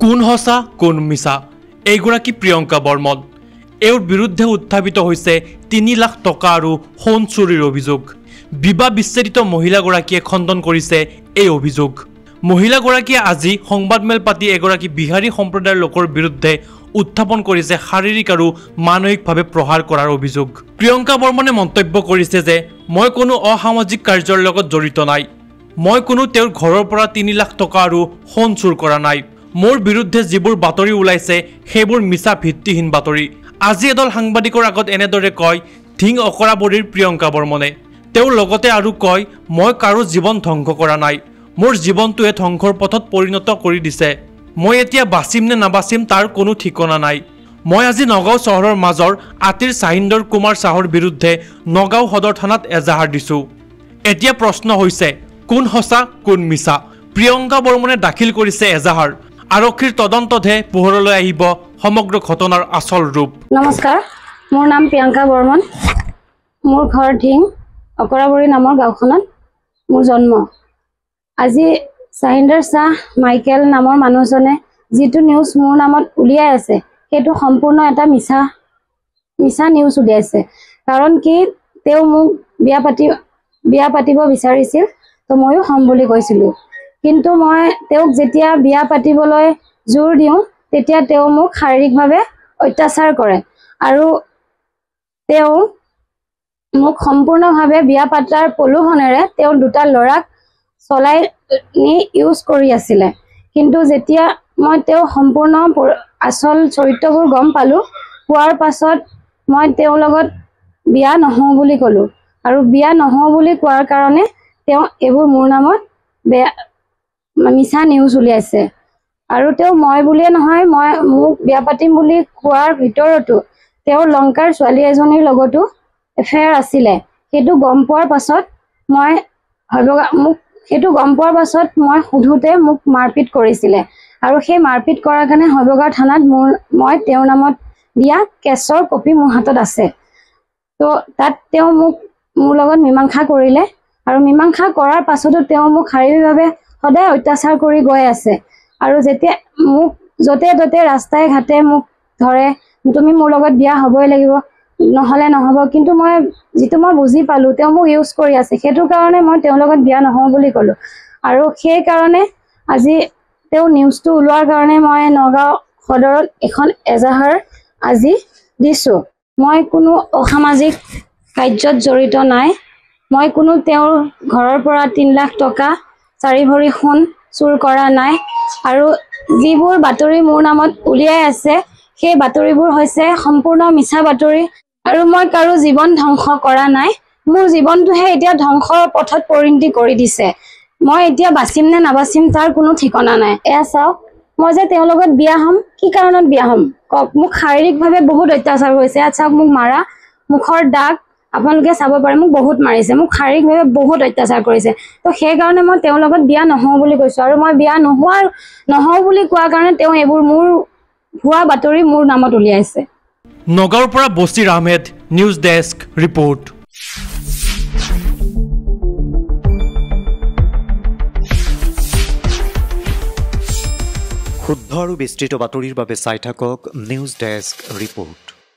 কোন সঁচা কোন মিছা এইগৰাকী প্ৰিয়ংকা বৰ্মন এওঁৰ বিৰুদ্ধে উত্থাপিত হৈছে 3 লাখ টকা আৰু সোণ চুৰিৰ অভিযোগ বিবাহ বিচ্ছেদিত মহিলাগৰাকীয়ে খণ্ডন কৰিছে এই অভিযোগ মহিলাগৰাকীয়ে আজি সংবাদমেল পাতি এগৰাকী বিহাৰী সম্প্ৰদায়ৰ লোকৰ বিৰুদ্ধে উত্থাপন কৰিছে শাৰীৰিক আৰু মানসিকভাৱে প্ৰহাৰ কৰাৰ অভিযোগ প্ৰিয়ংকা বৰ্মনে মন্তব্য কৰিছে যে মই কোনো অসামাজিক কাৰ্যৰ লগত জড়িত নাই মই কোনো তেওঁৰ ঘৰৰ পৰা 3 লাখ টকা আৰু সোণ চুৰ কৰা নাই মোৰ বিৰুদ্ধে যিবোৰ বাতৰি ওলাইছে সেইবোৰ মিছা ভিত্তিহীন বাতৰি আজি এডল সাংবাদিকৰ আগত এনেদৰে কয় ধিং অকৰাবৰীৰ প্ৰিয়ংকা বৰ্মনে তেওঁৰ লগতে আৰু কয় মই কাৰো জীৱন ধ্বংস কৰা নাই মোৰ জীৱনটোৱে ধ্বংসৰ পথত পৰিণত কৰি দিছে মই এতিয়া বাচিম নে নাবাচিম তাৰ কোনো ঠিকনা নাই মই আজি নগাঁও চহৰৰ মাজৰ আতিৰ সাহিন্দৰ কুমাৰ সাহৰ বিৰুদ্ধে নগাঁও সদৰ থানাত এজাহাৰ দিছো এতিয়া প্ৰশ্ন হৈছে কোন সঁচা কোন মিছা প্ৰিয়ংকা বৰ্মনে দাখিল কৰিছে এজাহাৰ আৰক্ষীৰ তদন্ততহে পোহৰলৈ আহিব সমগ্ৰ ঘটনাৰ আসল ৰূপ নমস্কাৰ মোৰ নাম প্ৰিয়ংকা বৰ্মন মোৰ ঘৰ ধিং অকৰাবৰী নামৰ গাঁওখনত মোৰ জন্ম আজি সাহিন্দৰ শাহ মাইকেল নামৰ মানুহজনে যেটো নিউজ মোৰ নামত উলিয়াই আছে সেইটো সম্পূৰ্ণ এটা মিছা নিউজ উলিয়াইছে কাৰণ কি তেও মোক বিয়া পাতিব বিচাৰিছিল তো ময়ো হম বুলি কৈছিলো কিন্তু মই তেওক যেতিয়া বিয়া পাতিবলৈ জোৰ দিওঁ তেতিয়া তেও মোক শাৰীৰিকভাৱে অত্যাচাৰ কৰে আৰু তেও মোক সম্পূৰ্ণভাৱে বিয়া পাতাৰ প্ৰলোভনেৰে তেও দুটা লৰাক চলাই নি ইউজ কৰি আছিল কিন্তু যেতিয়া মই তেও সম্পূৰ্ণ আসল চৰিত্ৰবোৰ গম পালো পোৱাৰ পাছত মই তেও লগত বিয়া নহওঁ বুলি কলো আৰু বিয়া নহওঁ বুলি কোৱাৰ কাৰণে তেও এবোৰ মোৰ নামত মিছা নিউজ উলিয়াইছে আৰু তেও মই বুলিয়ে নহয় মই মোক বিয়া পাতিম বুলি কোৱাৰ ভিতৰতো তেও লংকাৰ ছোৱালী এজনীৰ লগতো এফেয়াৰ আছিল সেইটো গম পোৱাৰ পাছত মই সুধোতে মোক মাৰপিট কৰিছিল আৰু সেই মাৰপিট কৰাৰ কাৰণে হয়বগাঁও থানাত মই তেওঁৰ নামত দিয়া কেছৰ কপি মোৰ হাতত আছে তো তাত তেও মোৰ লগত মীমাংসা কৰিলে আৰু মীমাংসা কৰাৰ পাছতো তেও মোক শাৰীৰিকভাৱে সদায় অত্যাচাৰ কৰি গৈ আছে আৰু যেতিয়া মোক যতে ততে ৰাস্তায় ঘাটে মোক ধৰে তুমি মোৰ লগত বিয়া হ'বই লাগিব নহলে নহব কিন্তু মই যেটো মই বুজি পালো তেও মোক ইউজ কৰি আছে সেইটো কাৰণে মই তেওঁৰ লগত বিয়া নহওঁ বুলি কলো আৰু সেই কাৰণে আজি তেও নিউজটো উলোৱাৰ কাৰণে মই নগাঁও সদৰত এখন এজাহাৰ আজি দিছো মই কোনো অসামাজিক কাৰ্যত জড়িত নাই মই কোনো তেওঁৰ ঘৰৰ পৰা 3 লাখ টকা 4 ভৰি সোণ চুৰ কৰা নাই আৰু যিবোৰ বাতৰি মোৰ নামত উলিয়াই আছে সেই বাতৰিবোৰ হৈছে সম্পূৰ্ণ মিছা বাতৰি আৰু মই কাৰো জীৱন ধ্বংস কৰা নাই মোৰ জীৱনটোহে এতিয়া ধ্বংসৰ পথত পৰিণতি কৰি দিছে মই এতিয়া বাচিম নে নাবাচিম তাৰ কোনো ঠিকনা নাই এয়া চাওক মই যে তেওঁৰ লগত বিয়া হ'ম কি কাৰণত বিয়া হ'ম কক মোক শাৰীৰিকভাৱে বহুত অত্যাচাৰ হৈছে চাওক মোক মাৰা মুখৰ দাগ আপোনালোকে চাব পাৰে মোক বহুত মাৰিছে মোক শাৰীৰিকভাৱে বহুত অত্যাচাৰ কৰিছে তো সেই কাৰণে মই তেওঁৰ লগত বিয়া নহওঁ বুলি কৈছো আৰু মই বিয়া নহওঁ বুলি কোৱাৰ কাৰণে তেওঁ এবোৰ মোৰ ভুৱা বাতৰি মোৰ নামত উলিয়াইছে নগাঁৱৰ পৰা Bashir Ahmed news desk report শুদ্ধ আৰু বিস্তৃত বাতৰিৰ বাবে চাই থাকক নিউজ ডেস্ক ৰিপৰ্ট।